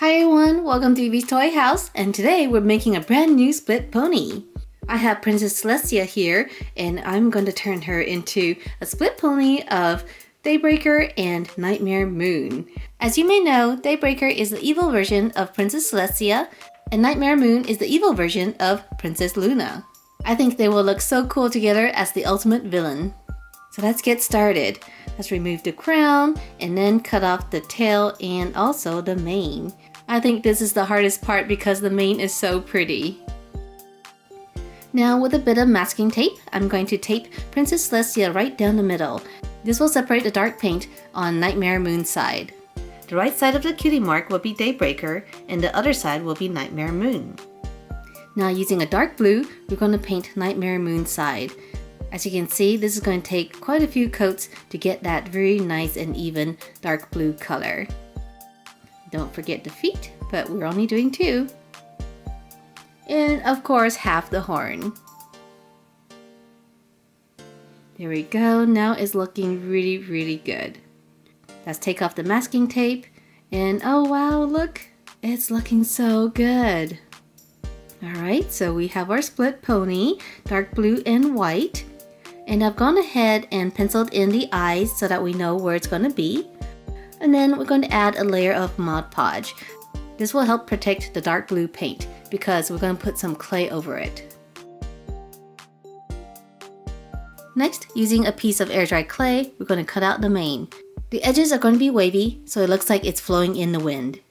Hi everyone, welcome to Evies Toy House, and today we're making a brand new split pony. I have Princess Celestia here, and I'm going to turn her into a split pony of Daybreaker and Nightmare Moon. As you may know, Daybreaker is the evil version of Princess Celestia, and Nightmare Moon is the evil version of Princess Luna. I think they will look so cool together as the ultimate villain. So let's get started. Let's remove the crown and then cut off the tail and also the mane. I think this is the hardest part because the mane is so pretty. Now with a bit of masking tape, I'm going to tape Princess Celestia right down the middle. This will separate the dark paint on Nightmare Moon's side. The right side of the cutie mark will be Daybreaker and the other side will be Nightmare Moon. Now using a dark blue, we're going to paint Nightmare Moon's side. As you can see, this is going to take quite a few coats to get that very nice and even dark blue color. Don't forget the feet, but we're only doing 2. And of course, half the horn. There we go, now it's looking really good. Let's take off the masking tape, and oh wow, look, it's looking so good. Alright, so we have our split pony, dark blue and white. And I've gone ahead and penciled in the eyes so that we know where it's going to be. And then we're going to add a layer of Mod Podge. This will help protect the dark blue paint because we're going to put some clay over it. Next, using a piece of air dry clay, we're going to cut out the mane. The edges are going to be wavy so it looks like it's flowing in the wind.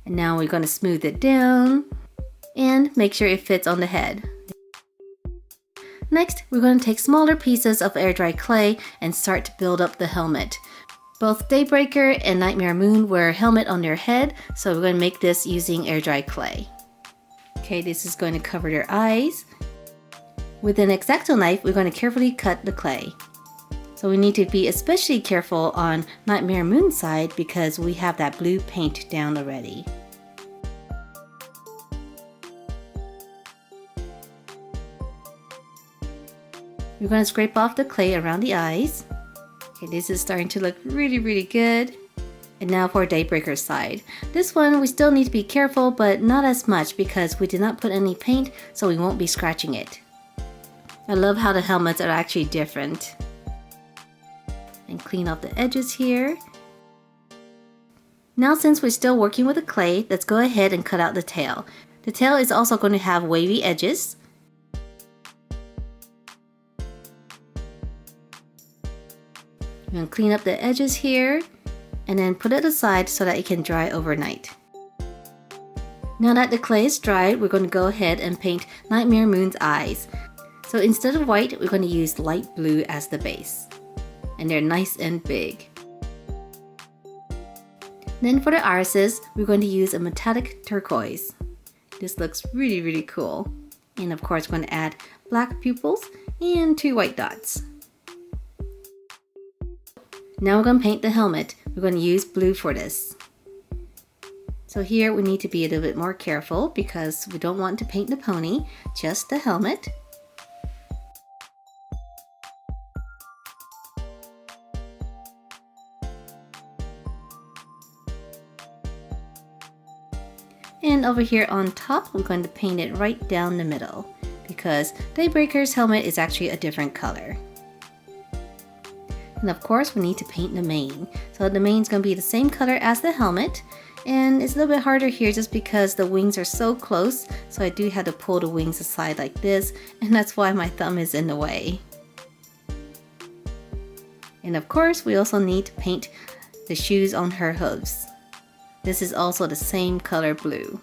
And now we're going to smooth it down and make sure it fits on the head. Next, we're going to take smaller pieces of air dry clay and start to build up the helmet. Both Daybreaker and Nightmare Moon wear a helmet on their head, so we're going to make this using air dry clay. Okay, this is going to cover their eyes. With an X-Acto knife, we're going to carefully cut the clay. So we need to be especially careful on Nightmare Moon's side because we have that blue paint down already. We're going to scrape off the clay around the eyes. Okay, this is starting to look really good. And now for Daybreaker's side. This one we still need to be careful, but not as much because we did not put any paint, so we won't be scratching it. I love how the helmets are actually different. And clean off the edges here. Now since we're still working with the clay, let's go ahead and cut out the tail. The tail is also going to have wavy edges. I'm going to clean up the edges here and then put it aside so that it can dry overnight. Now that the clay is dried, we're going to go ahead and paint Nightmare Moon's eyes. So instead of white, we're going to use light blue as the base. And they're nice and big. Then for the irises, we're going to use a metallic turquoise. This looks really cool. And of course, we're going to add black pupils and 2 white dots. Now we're going to paint the helmet. We're going to use blue for this. So here we need to be a little bit more careful because we don't want to paint the pony, just the helmet. And over here on top, we're going to paint it right down the middle because Daybreaker's helmet is actually a different color. And of course, we need to paint the mane. So the mane is going to be the same color as the helmet. And it's a little bit harder here just because the wings are so close. So I do have to pull the wings aside like this. And that's why my thumb is in the way. And of course, we also need to paint the shoes on her hooves. This is also the same color blue.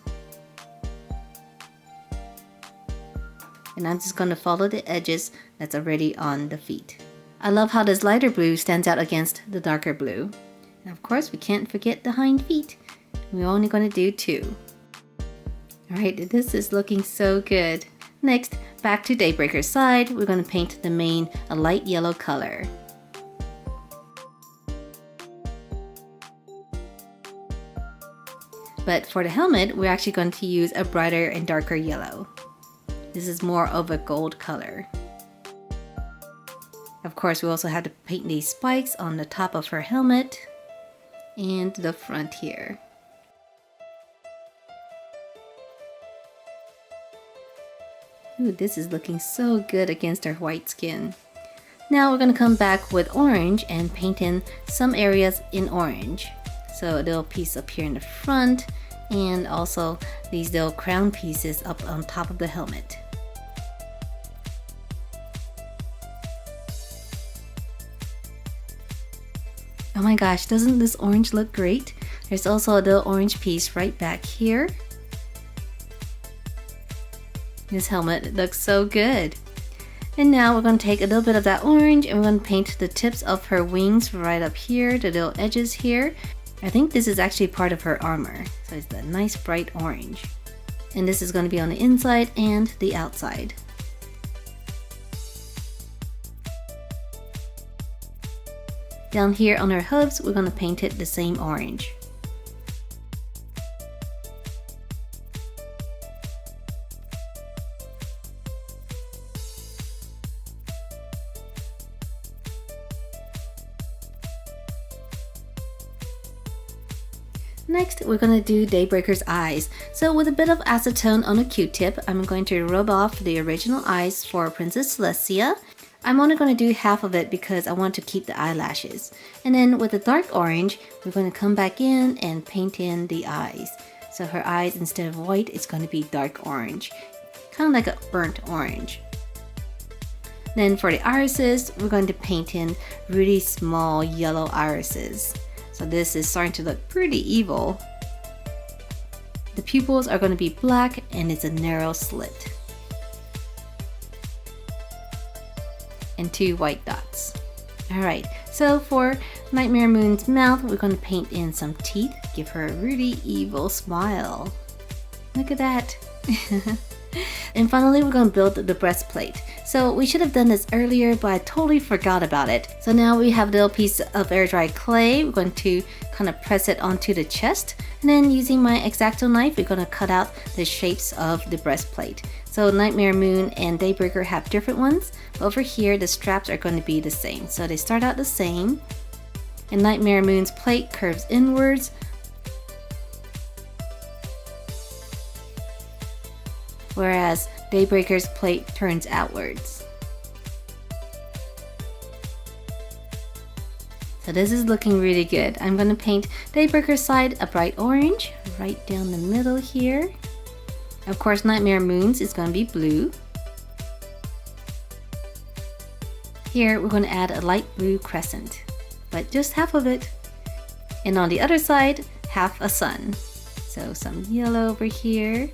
And I'm just going to follow the edges that's already on the feet. I love how this lighter blue stands out against the darker blue. And of course, we can't forget the hind feet. We're only going to do 2. Alright, this is looking so good. Next, back to Daybreaker's side, we're going to paint the mane a light yellow color. But for the helmet, we're actually going to use a brighter and darker yellow. This is more of a gold color. Of course, we also had to paint these spikes on the top of her helmet. and the front here. Ooh, this is looking so good against her white skin. Now we're going to come back with orange and paint in some areas in orange. So a little piece up here in the front, and also these little crown pieces up on top of the helmet. Oh my gosh, doesn't this orange look great? There's also a little orange piece right back here. This helmet looks so good. And now we're going to take a little bit of that orange and we're going to paint the tips of her wings right up here, the little edges here. I think this is actually part of her armor. So it's that nice bright orange. And this is going to be on the inside and the outside. Down here on her hooves, we're going to paint it the same orange. Next, we're going to do Daybreaker's eyes. So with a bit of acetone on a Q-tip, I'm going to rub off the original eyes for Princess Celestia. I'm only going to do half of it because I want to keep the eyelashes. And then with the dark orange, we're going to come back in and paint in the eyes. So her eyes, instead of white, it's going to be dark orange. Kind of like a burnt orange. Then for the irises, we're going to paint in really small yellow irises. So this is starting to look pretty evil. The pupils are going to be black and it's a narrow slit. And 2 white dots. Alright, so for Nightmare Moon's mouth, we're going to paint in some teeth. Give her a really evil smile. Look at that. And finally, we're going to build the breastplate. So we should have done this earlier, but I totally forgot about it. So now we have a little piece of air dry clay. We're going to kind of press it onto the chest. And then using my X-Acto knife, we're going to cut out the shapes of the breastplate. So Nightmare Moon and Daybreaker have different ones. Over here, the straps are going to be the same. So they start out the same. And Nightmare Moon's plate curves inwards. Whereas Daybreaker's plate turns outwards. So this is looking really good. I'm going to paint Daybreaker's side a bright orange right down the middle here. Of course, Nightmare Moon's is going to be blue. Here we're going to add a light blue crescent, but just half of it. And on the other side, half a sun. So some yellow over here.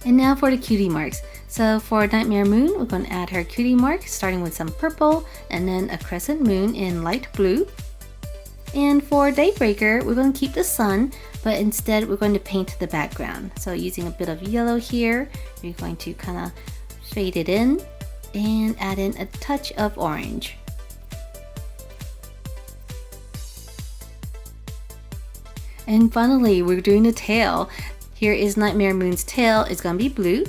And now for the cutie marks. So for Nightmare Moon, we're going to add her cutie mark, starting with some purple and then a crescent moon in light blue. And for Daybreaker, we're going to keep the sun, but instead we're going to paint the background. So using a bit of yellow here, we're going to kind of fade it in and add in a touch of orange. And finally, we're doing the tail. Here is Nightmare Moon's tail. It's going to be blue.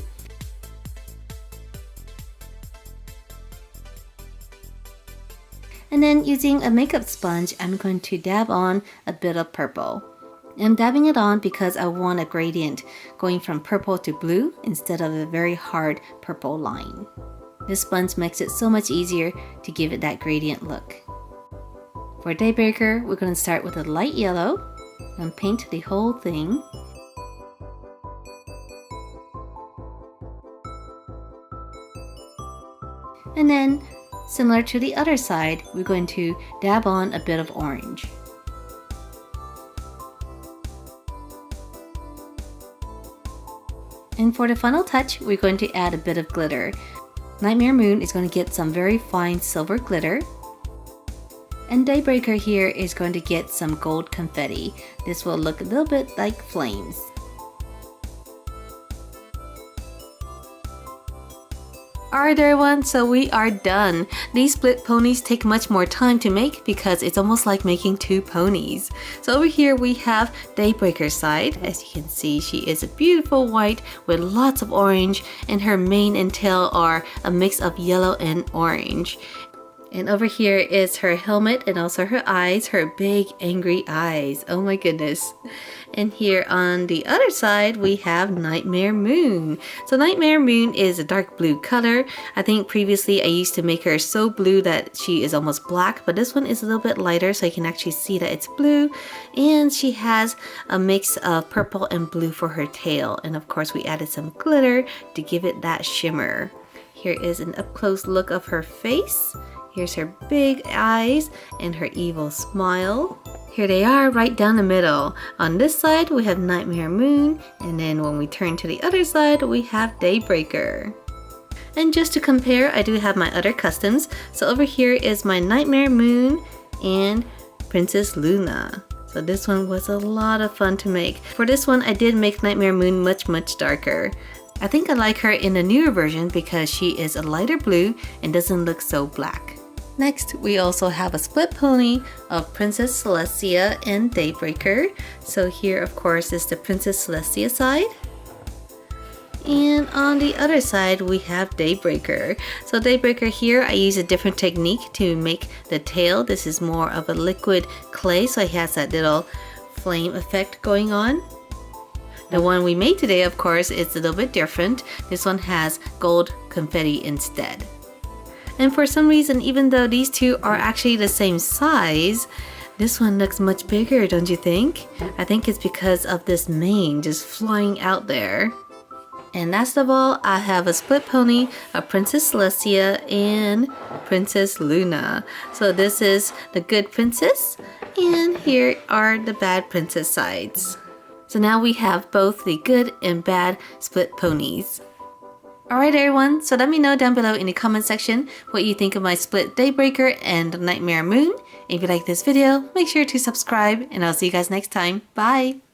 And then using a makeup sponge, I'm going to dab on a bit of purple. I'm dabbing it on because I want a gradient going from purple to blue instead of a very hard purple line. This sponge makes it so much easier to give it that gradient look. For Daybreaker, we're going to start with a light yellow and paint the whole thing. And then, similar to the other side, we're going to dab on a bit of orange. And for the final touch, we're going to add a bit of glitter. Nightmare Moon is going to get some very fine silver glitter. And Daybreaker here is going to get some gold confetti. This will look a little bit like flames. Alright everyone, so we are done. These split ponies take much more time to make because it's almost like making 2 ponies. So over here we have Daybreaker's side. As you can see, she is a beautiful white with lots of orange, and her mane and tail are a mix of yellow and orange. And over here is her helmet and also her eyes, her big angry eyes. Oh my goodness. And here on the other side, we have Nightmare Moon. So Nightmare Moon is a dark blue color. I think previously I used to make her so blue that she is almost black, but this one is a little bit lighter so you can actually see that it's blue. And she has a mix of purple and blue for her tail. And of course we added some glitter to give it that shimmer. Here is an up-close look of her face. Here's her big eyes and her evil smile. Here they are right down the middle. On this side we have Nightmare Moon, and then when we turn to the other side we have Daybreaker. And just to compare, I do have my other customs. So over here is my Nightmare Moon and Princess Luna. So this one was a lot of fun to make. For this one I did make Nightmare Moon much darker. I think I like her in the newer version because she is a lighter blue and doesn't look so black. Next, we also have a split pony of Princess Celestia and Daybreaker. So here, of course, is the Princess Celestia side. And on the other side, we have Daybreaker. So Daybreaker here, I use a different technique to make the tail. This is more of a liquid clay, so it has that little flame effect going on. The one we made today, of course, is a little bit different. This one has gold confetti instead. And for some reason, even though these two are actually the same size, this one looks much bigger, don't you think? I think it's because of this mane just flying out there. And last of all, I have a split pony of Princess Celestia and Princess Luna. So this is the good princess, and here are the bad princess sides. So now we have both the good and bad split ponies. Alright everyone, so let me know down below in the comment section what you think of my split Daybreaker and Nightmare Moon. If you like this video, make sure to subscribe, and I'll see you guys next time. Bye!